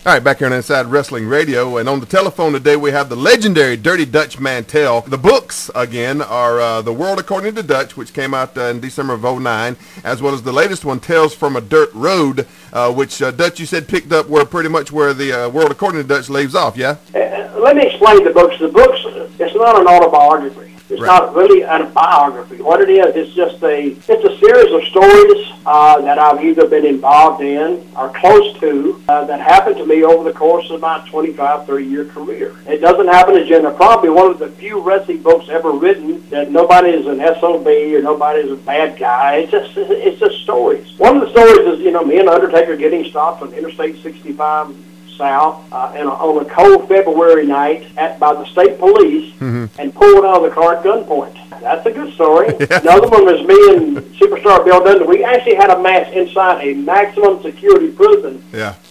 All right, back here on Inside Wrestling Radio, and on the telephone today we have the legendary Dirty Dutch Mantell. The books, again, are The World According to Dutch, which came out in December of '09, as well as the latest one, Tales from a Dirt Road, which Dutch, you said, picked up pretty much where the World According to Dutch leaves off, yeah? Let me explain the books. The books, it's not an autobiography. It's not really a biography. What it is, it's a series of stories that I've either been involved in or close to that happened to me over the course of my 25, 30-year career. It doesn't happen to Jen. Probably one of the few wrestling books ever written that nobody is an SOB or nobody is a bad guy. It's just stories. One of the stories is, me and Undertaker getting stopped on Interstate 65 South and on a cold February night by the state police and pulled out of the car at gunpoint. That's a good story. Yeah. Another one was me and Superstar Bill Dundee. We actually had a match inside a maximum security prison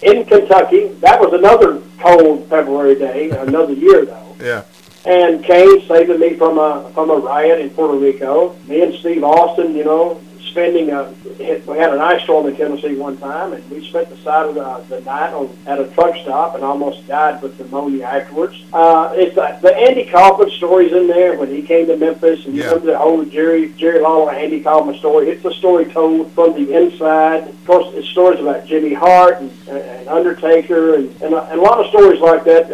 in Kentucky. That was another cold February day, another year though. Yeah. And Kane saving me from a riot in Puerto Rico. Me and Steve Austin, spending we had an ice storm in Tennessee one time, and we spent the side of the night at a truck stop and almost died with pneumonia afterwards. It's the Andy Kaufman stories in there when he came to Memphis, and you remember the whole Jerry Lawler Andy Kaufman story. It's a story told from the inside. Of course, it's stories about Jimmy Hart and Undertaker and a lot of stories like that.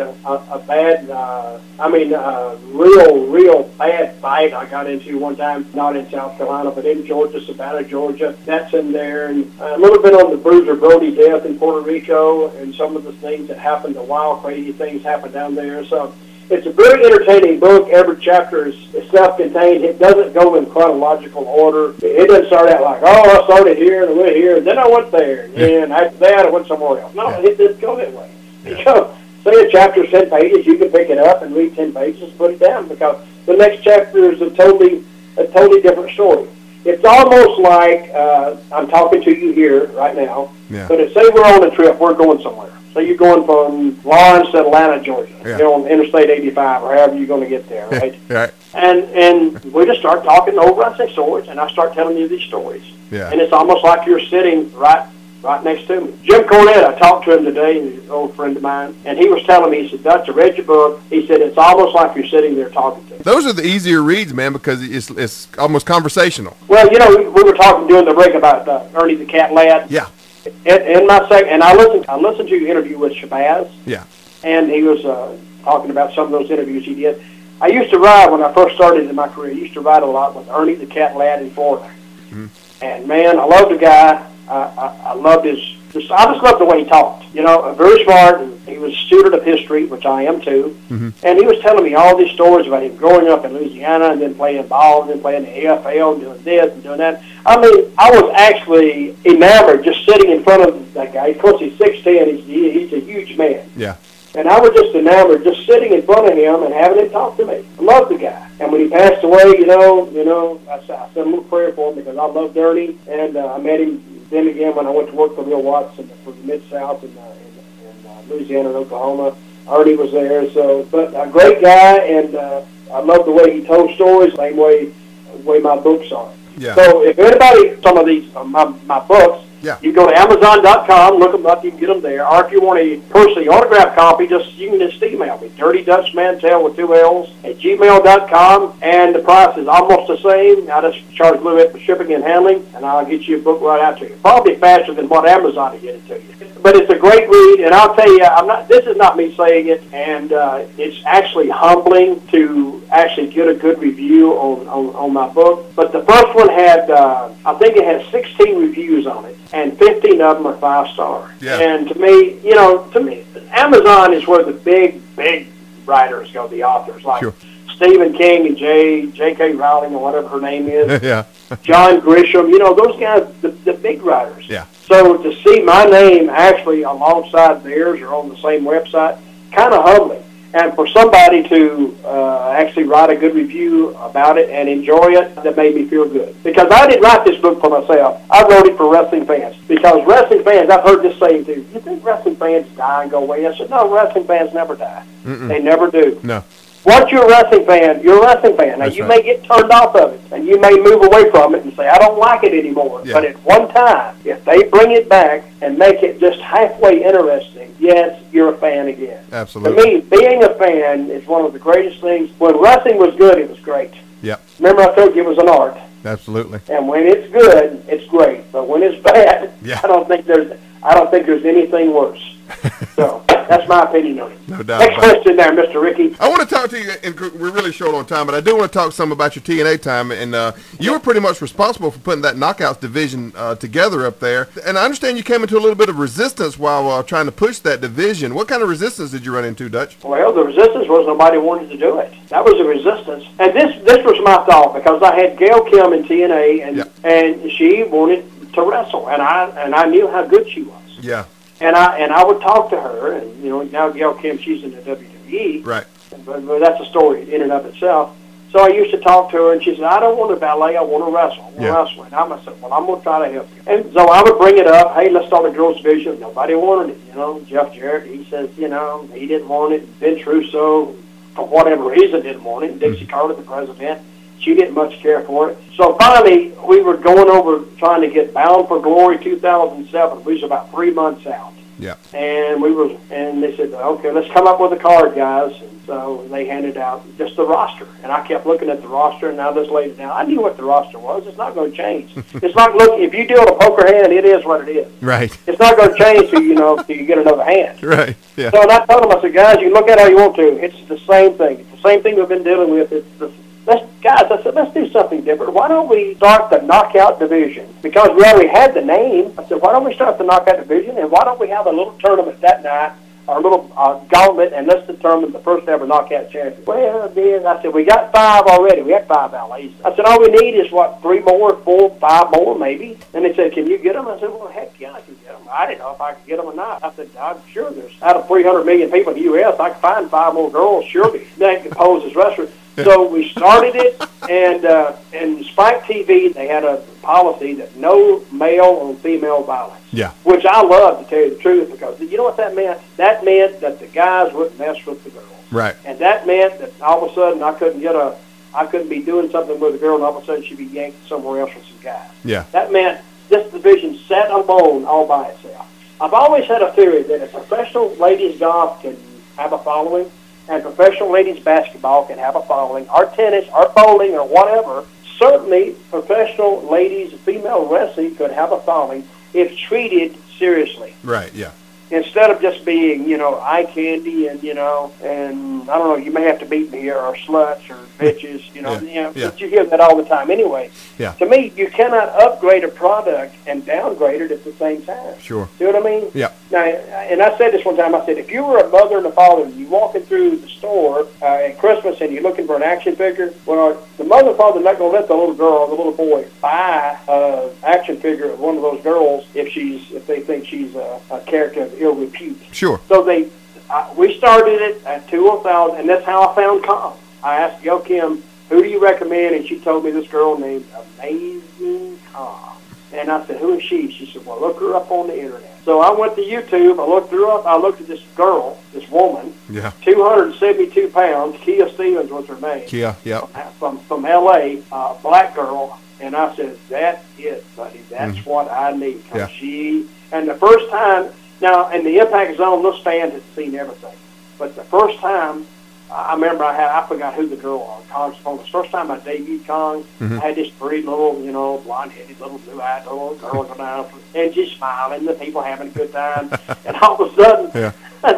Real bad fight I got into one time, not in South Carolina, but in Georgia, Savannah, Georgia. That's in there. And a little bit on the Bruiser Brody death in Puerto Rico and some of the things that happened, the wild, crazy things happened down there. So it's a very entertaining book. Every chapter is self-contained. It doesn't go in chronological order. It doesn't start out like, I started here and I went here, and then I went there, and after that I went somewhere else. No, it doesn't go that way. Because say a chapter is 10 pages, you can pick it up and read 10 pages and put it down, because the next chapter is a totally different story. It's almost like I'm talking to you here right now, but say we're on a trip, we're going somewhere. So you're going from Lawrence to Atlanta, Georgia, on Interstate 85 or however you're going to get there, right? Right. And we just start talking over wrestling stories, and I start telling you these stories. Yeah. And it's almost like you're sitting right next to me. Jim Cornette, I talked to him today, he's an old friend of mine, and he was telling me, he said, Dutch, I read your book. He said, it's almost like you're sitting there talking to me. Those are the easier reads, man, because it's almost conversational. Well, we were talking during the break about Ernie the Cat Lad. Yeah. In my second, and I listened to your interview with Shabazz. Yeah. And he was talking about some of those interviews he did. I used to ride, when I first started in my career, I used to ride a lot with Ernie the Cat Lad in Florida. Mm-hmm. And, man, I loved the guy. I loved I just loved the way he talked. Very smart, and he was a student of history, which I am too. Mm-hmm. And he was telling me all these stories about him growing up in Louisiana and then playing ball and then playing the AFL and doing this and doing that. I mean, I was actually enamored just sitting in front of that guy. Of course, he's 6'10". He's a huge man. Yeah. And I was just enamored, just sitting in front of him and having him talk to me. I loved the guy. And when he passed away, I said a little prayer for him, because I loved Ernie, and I met him then again when I went to work for Bill Watson for the Mid-South in Louisiana and Oklahoma. Ernie was there, but a great guy, and I love the way he told stories, same way my books are. Yeah. So if anybody, some of these, my books, you go to Amazon.com, look them up, you can get them there. Or if you want a personally autographed copy, you can just email me, Dirty Dutch Mantell with 2 L's at gmail.com, and the price is almost the same. I just charge a little bit for shipping and handling, and I'll get you a book right out to you. Probably faster than what Amazon will get it to you. But it's a great read, and I'll tell you, this is not me saying it, and it's actually humbling to actually get a good review on my book. But the first one had, I think it had 16 reviews on it, and 15 of them are 5-star. Yeah. And to me, Amazon is where the big writers go, the authors, like Stephen King and J.K. Rowling or whatever her name is. Yeah. John Grisham, those guys, the big writers. Yeah. So to see my name actually alongside theirs or on the same website, kind of humbling. And for somebody to actually write a good review about it and enjoy it, that made me feel good. Because I didn't write this book for myself. I wrote it for wrestling fans. Because wrestling fans, I've heard this saying too, you think wrestling fans die and go away? I said, no, wrestling fans never die. Mm-mm. They never do. No. once you're a wrestling fan, you're a wrestling fan. Now, you may get turned off of it, and you may move away from it and say, I don't like it anymore. Yeah. But at one time, if they bring it back and make it just halfway interesting, yes, you're a fan again. Absolutely. To me, being a fan is one of the greatest things. When wrestling was good, it was great. Yep. Remember I told you it was an art. Absolutely. And when it's good, it's great. But when it's bad, I don't think there's anything worse. So that's my opinion on it. No doubt. Next question there, Mr. Ricky. I want to talk to you, and we're really short on time, but I do want to talk some about your TNA time. And you were pretty much responsible for putting that Knockouts division together up there. And I understand you came into a little bit of resistance while trying to push that division. What kind of resistance did you run into, Dutch? Well, the resistance was nobody wanted to do it. That was the resistance. And this was my thought, because I had Gail Kim in TNA, and she wanted to wrestle, and I knew how good she was. Yeah. And I would talk to her, and now Gail Kim, she's in the WWE. Right. But that's a story in and of itself. So I used to talk to her, and she said, I don't want to ballet, I want to wrestle. I want to wrestle. And I said, well, I'm going to try to help you. And so I would bring it up, hey, let's start a girls division. Nobody wanted it, Jeff Jarrett, he says, he didn't want it. Vince Russo, for whatever reason, didn't want it. Dixie Carter, the president, she didn't much care for it. So finally, we were going over trying to get Bound for Glory 2007. We was about 3 months out. Yeah. And they said, okay, let's come up with a card, guys. And so they handed out just the roster. And I kept looking at the roster, and now this lady, I knew what the roster was. It's not going to change. It's like, look, if you deal a poker hand, it is what it is. Right. It's not going to change till you get another hand. Right. Yeah. So I told them, I said, guys, you can look at it how you want to. It's the same thing. It's the same thing we've been dealing with. I said, let's do something different. Why don't we start the knockout division? Because we already had the name. I said, why don't we start the knockout division, and why don't we have a little tournament that night, or a little gauntlet, and let's determine the first ever knockout champion. Well, then I said, we got 5 already. We have 5 LAs. I said, all we need is, 3 more, 4, 5 more, maybe. And they said, can you get them? I said, well, heck yeah, I can get them. I didn't know if I could get them or not. I said, I'm sure there's, out of 300 million people in the U.S., I could find 5 more girls, surely, that could pose as wrestlers. So we started it, and Spike TV, they had a policy that no male on female violence. Yeah. Which I love, to tell you the truth, because you know what that meant? That meant that the guys wouldn't mess with the girls. Right. And that meant that all of a sudden I couldn't be doing something with a girl, and all of a sudden she'd be yanked somewhere else with some guys. Yeah. That meant this division sat alone all by itself. I've always had a theory that if professional ladies golf can have a following, and professional ladies basketball can have a following, or tennis, or bowling, or whatever, certainly professional ladies female wrestling could have a following if treated seriously. Right, yeah. Instead of just being, eye candy and, and I don't know, you may have to beat me or sluts or bitches, but you hear that all the time anyway. Yeah. To me, you cannot upgrade a product and downgrade it at the same time. Sure. See what I mean? Yeah. Now, and I said this one time, I said, if you were a mother and a father and you walking through the store at Christmas and you're looking for an action figure, well, the mother and father are not going to let the little girl or the little boy buy an action figure of one of those girls if they think she's a character of ill repute. Sure. So we started it at 2000, and that's how I found Kong. I asked Gail Kim, who do you recommend? And she told me this girl named Amazing Kong. And I said, who is she? She said, well, look her up on the internet. So I went to YouTube. I looked her up. I looked at this girl, this woman, 272 pounds. Kia Stevens was her name. Kia, yeah. From L.A., black girl. And I said, that's it, buddy. That's what I need. Yeah. And the first time, now, in the Impact Zone, those fans had seen everything. But the first time, I remember I forgot who the girl was, Kong's phone. The first time I debuted Kong, I had this pretty little, blonde-headed, little blue-eyed little girl go down, and just smiling, the people having a good time. And all of a sudden,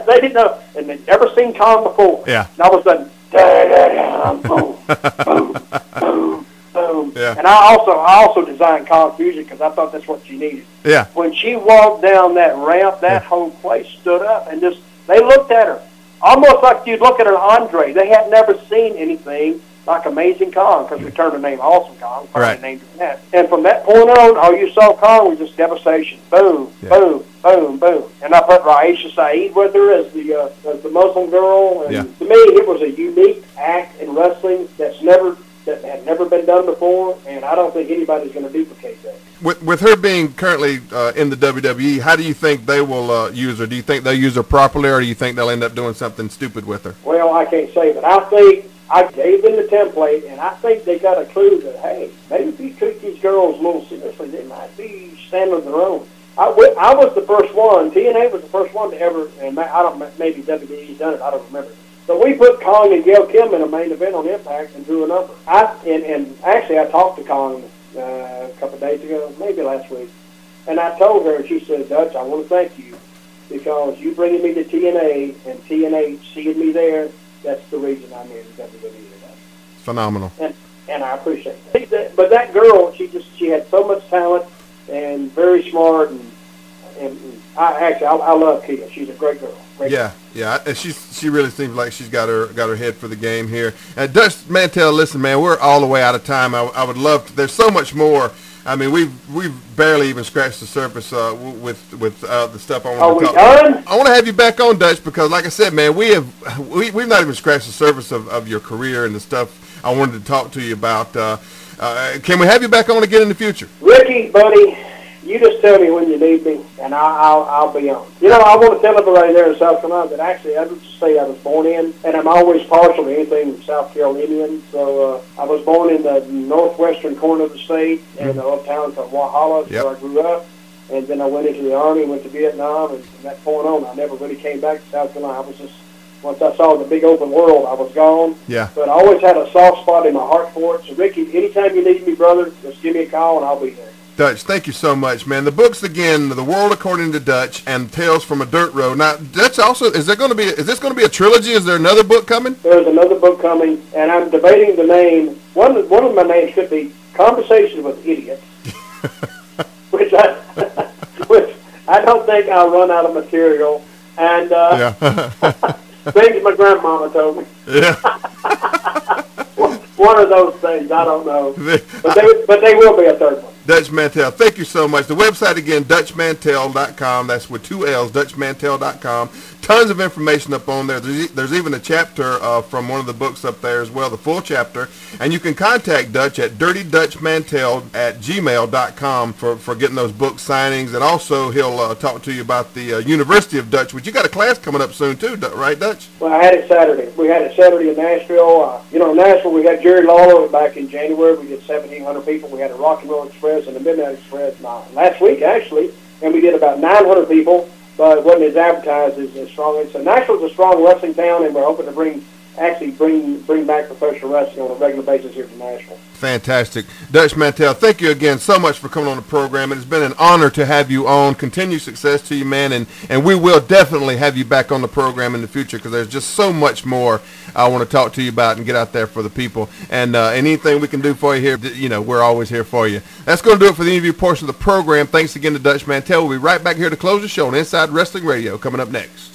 they didn't know, and they'd never seen Kong before. Yeah. And all of a sudden, da-da-da, boom, boom, boom, boom. Yeah. And I also designed Kong's music because I thought that's what she needed. Yeah. When she walked down that ramp, that whole place stood up, and they looked at her. Almost like you'd look at an Andre. They had never seen anything like Amazing Kong, because we turned the name Awesome Kong, finally named it that. And from that point on, all you saw Kong was just devastation. Boom, boom, boom, boom. And I put Raisha Saeed with her as the Muslim girl. And to me, it was a unique act in wrestling that's never that had never been done before, and I don't think anybody's going to duplicate that. With her being currently in the WWE, how do you think they will use her? Do you think they'll use her properly, or do you think they'll end up doing something stupid with her? Well, I can't say, but I think I gave them the template, and I think they got a clue that, hey, maybe if you treat these girls a little seriously, they might be standing on their own. I was the first one. TNA was the first one to ever, and maybe WWE's done it. I don't remember. So we put Kong and Gail Kim in a main event on Impact and drew a number. And actually, I talked to Kong a couple of days ago, maybe last week, and I told her, and she said, Dutch, I want to thank you because you bringing me to TNA and TNA seeing me there. That's the reason I'm in WWE today. Phenomenal. And I appreciate that. But that girl, she had so much talent and very smart, and I love Kia. She's a great girl. Yeah. And she really seems like she's got her head for the game here. Dutch Mantell, listen, man, we're all the way out of time. I would love to. There's so much more. I mean, we've barely even scratched the surface with the stuff I want to talk about. I want to have you back on, Dutch, because like I said, man, we've not even scratched the surface of your career and the stuff I wanted to talk to you about. Can we have you back on again in the future? Rikki, buddy, you just tell me when you need me, and I'll be on. You know, I want to tell everybody there in South Carolina that actually that's the state I was born in, and I'm always partial to anything South Carolinian. So I was born in the northwestern corner of the state in a little town called Walhalla, where I grew up. And then I went into the Army, went to Vietnam, and from that point on, I never really came back to South Carolina. I was just, once I saw the big open world, I was gone. Yeah. But I always had a soft spot in my heart for it. So, Rikki, anytime you need me, brother, just give me a call, and I'll be there. Dutch, thank you so much, man. The books again, The World According to Dutch and Tales from a Dirt Road. Now, Dutch, also, is this going to be a trilogy? Is there another book coming? There's another book coming, and I'm debating the name. One of my names could be Conversations with Idiots, which I don't think I'll run out of material. And things my grandmama told me. Yeah. One of those things, I don't know. But they will be a third one. Dutch Mantell, thank you so much. The website again, DutchMantell.com. That's with 2 L's, DutchMantell.com. Tons of information up on there. There's even a chapter from one of the books up there as well, the full chapter. And you can contact Dutch at dirtydutchmantell@gmail.com for getting those book signings. And also he'll talk to you about the University of Dutch, which you got a class coming up soon too, right, Dutch? Well, I had it Saturday. We had it Saturday in Nashville. In Nashville we had Jerry Lawler back in January. We did 1,700 people. We had a Rock and Roll Express and the Midnight Express last week, actually. And we did about 900 people. But it wasn't as advertised as strongly. So Nashville's a strong wrestling town, and we're hoping to bring back professional wrestling on a regular basis here to Nashville. Fantastic. Dutch Mantell, thank you again so much for coming on the program. It has been an honor to have you on. Continued success to you, man, and we will definitely have you back on the program in the future because there's just so much more I want to talk to you about and get out there for the people. And anything we can do for you here, we're always here for you. That's going to do it for the interview portion of the program. Thanks again to Dutch Mantell. We'll be right back here to close the show on Inside Wrestling Radio coming up next.